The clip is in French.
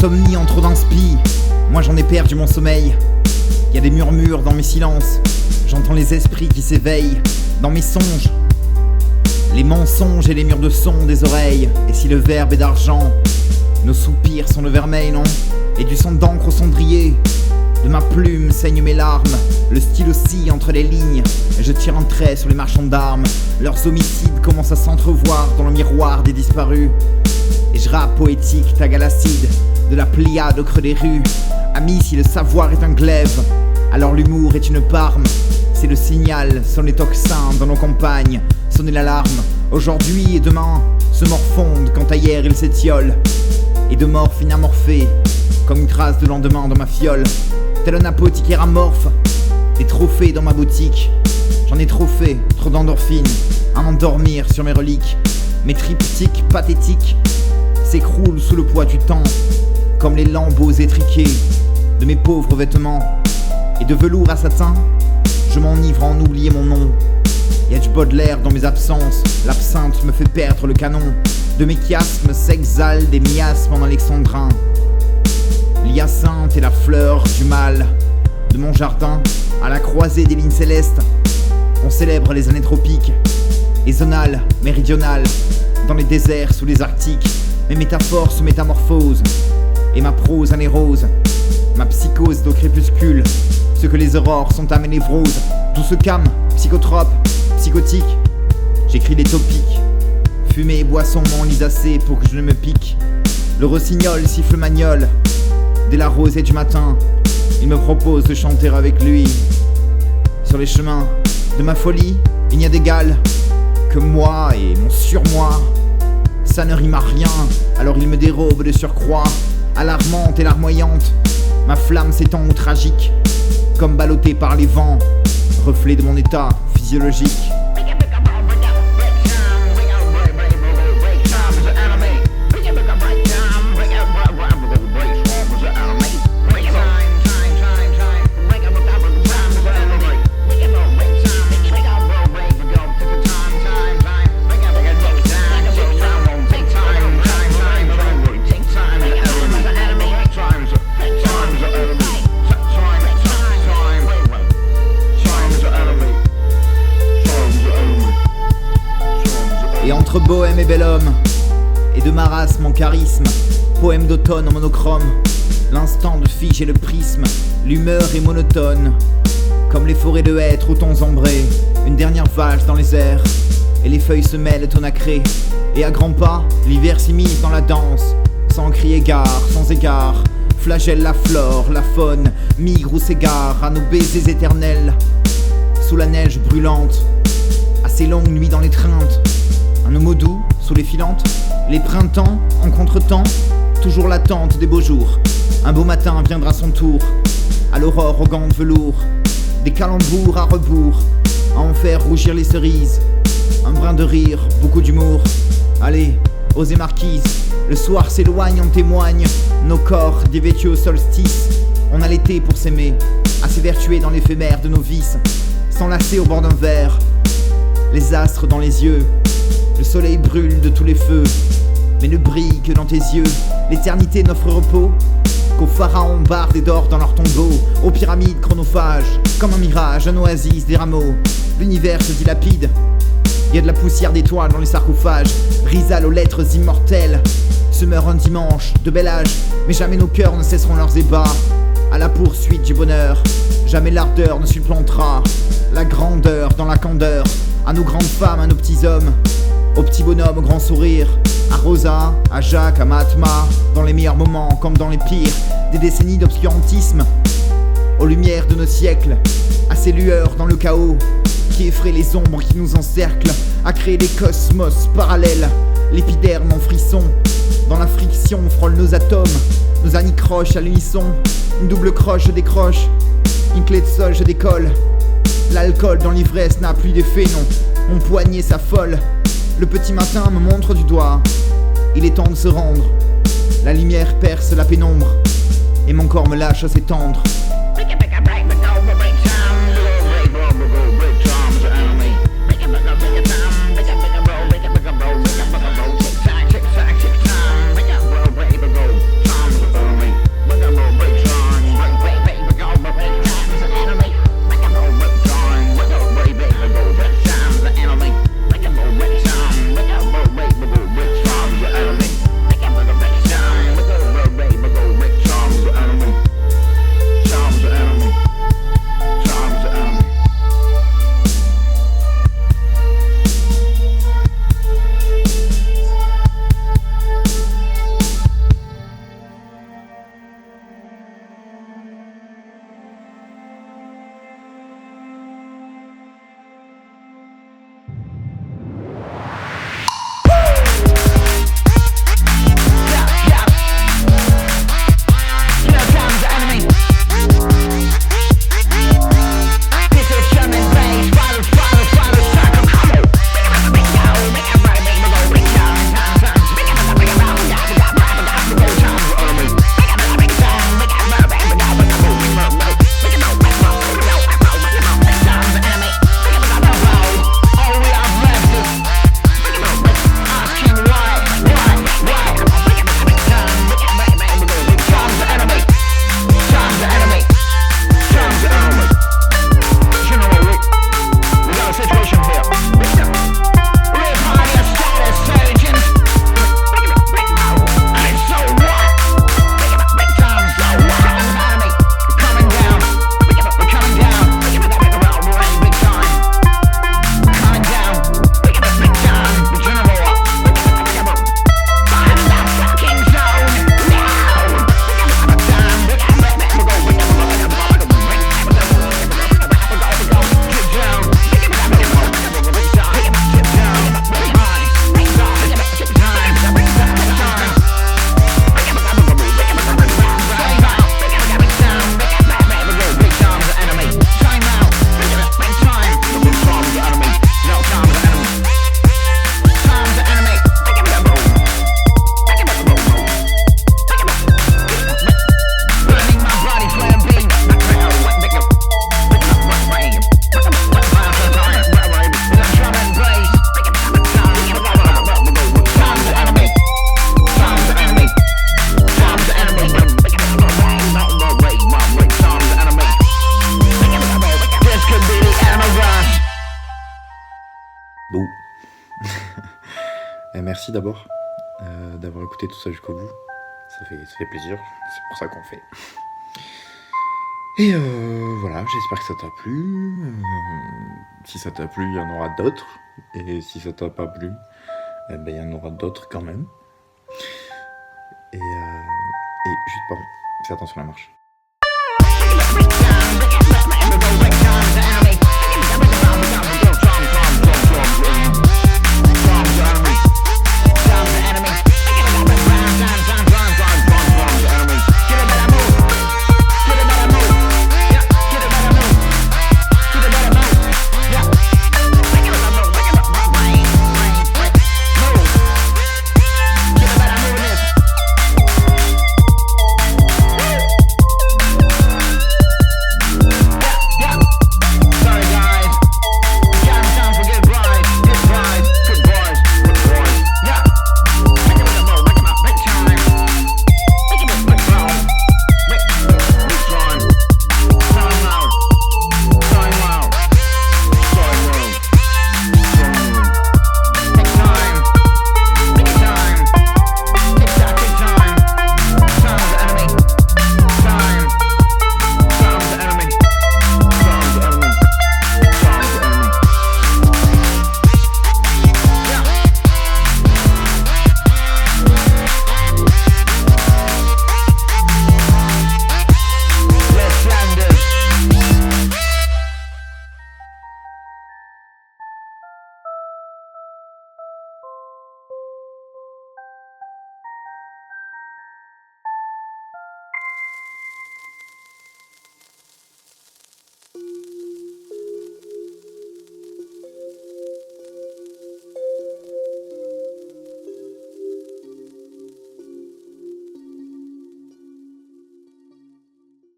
L'insomnie en trop d'inspi, moi j'en ai perdu mon sommeil. Y a des murmures dans mes silences, j'entends les esprits qui s'éveillent dans mes songes. Les mensonges et les murs de son des oreilles. Et si le verbe est d'argent, nos soupirs sont de vermeil, non? Et du sang d'encre au cendrier. De ma plume saignent mes larmes, le stylo oscille entre les lignes, et je tire un trait sur les marchands d'armes. Leurs homicides commencent à s'entrevoir dans le miroir des disparus. Et je rappe poétique, tag à l'acide, de la Pléiade au creux des rues. Ami, si le savoir est un glaive, alors l'humour est une parme. C'est le signal, sonne les tocsins dans nos campagnes, sonnez l'alarme. Aujourd'hui et demain se morfondent quand à hier ils s'étiolent. Et de morphine amorphée, comme une trace de lendemain dans ma fiole. Tel un apothicaire amorphe, des trophées dans ma boutique. J'en ai trop fait, trop d'endorphines, à m'endormir sur mes reliques. Mes triptyques pathétiques s'écroulent sous le poids du temps, comme les lambeaux étriqués de mes pauvres vêtements. Et de velours à satin, je m'enivre à en oublier mon nom. Y a du Baudelaire dans mes absences, l'absinthe me fait perdre le canon. De mes chiasmes s'exhalent des miasmes en alexandrin. L'hyacinthe est la fleur du mal de mon jardin. À la croisée des lignes célestes, on célèbre les années tropiques et zonales, méridionales, dans les déserts sous les arctiques. Mes métaphores se métamorphosent et ma prose anérose, ma psychose est au crépuscule. Ce que les aurores sont à mes névroses, d'où se calme, psychotrope, psychotique. J'écris des topiques, fumée et boisson m'enlisent assez pour que je ne me pique. Le rossignol siffle magnole. Dès la rosée du matin, il me propose de chanter avec lui. Sur les chemins de ma folie, il n'y a d'égal que moi et mon surmoi. Ça ne rime à rien, alors il me dérobe de surcroît. Alarmante et larmoyante, ma flamme s'étend au tragique, comme ballottée par les vents, reflet de mon état physiologique. Et entre bohème et bel homme, et de marasme en charisme, poème d'automne en monochrome, l'instant de fige et le prisme, l'humeur est monotone, comme les forêts de hêtres aux tons ambrés, une dernière valse dans les airs, et les feuilles se mêlent au nacré, et à grands pas, l'hiver s'immisce dans la danse, sans cri égard, sans égard, flagelle la flore, la faune, migre ou s'égare à nos baisers éternels, sous la neige brûlante, à ces longues nuits dans l'étreinte. Un homo doux, sous les filantes, les printemps en contretemps, toujours l'attente des beaux jours. Un beau matin viendra son tour, à l'aurore aux gants de velours, des calembours à rebours, à en faire rougir les cerises. Un brin de rire, beaucoup d'humour. Allez, osez marquise, le soir s'éloigne, en témoigne nos corps dévêtus au solstice. On a l'été pour s'aimer, à s'évertuer dans l'éphémère de nos vices, s'enlacer au bord d'un verre, les astres dans les yeux. Le soleil brûle de tous les feux, mais ne brille que dans tes yeux. L'éternité n'offre repos qu'aux pharaons bardent et dorent dans leurs tombeaux, aux pyramides chronophages, comme un mirage, un oasis, des rameaux. L'univers se dilapide, y a de la poussière d'étoiles dans les sarcophages. Rizal aux lettres immortelles, se meurt un dimanche de bel âge, mais jamais nos cœurs ne cesseront leurs ébats. À la poursuite du bonheur, jamais l'ardeur ne supplantera la grandeur dans la candeur. À nos grandes femmes, à nos petits hommes, aux petits bonhommes au grand sourire, à Rosa, à Jacques, à Mahatma, dans les meilleurs moments comme dans les pires, des décennies d'obscurantisme, aux lumières de nos siècles, à ces lueurs dans le chaos qui effraient les ombres qui nous encerclent, à créer des cosmos parallèles, l'épiderme en frisson, dans la friction frôle nos atomes, nos anicroches à l'unisson, une double croche je décroche, une clé de sol je décolle, l'alcool dans l'ivresse n'a plus d'effet non, mon poignet s'affole. Le petit matin me montre du doigt, il est temps de se rendre. La lumière perce la pénombre, et mon corps me lâche à s'étendre. Et merci d'abord d'avoir écouté tout ça jusqu'au bout. Ça fait plaisir, c'est pour ça qu'on fait. Et voilà, j'espère que ça t'a plu. Si ça t'a plu, il y en aura d'autres. Et si ça t'a pas plu, eh ben, il y en aura d'autres quand même. Et juste, pardon, fais attention à la marche.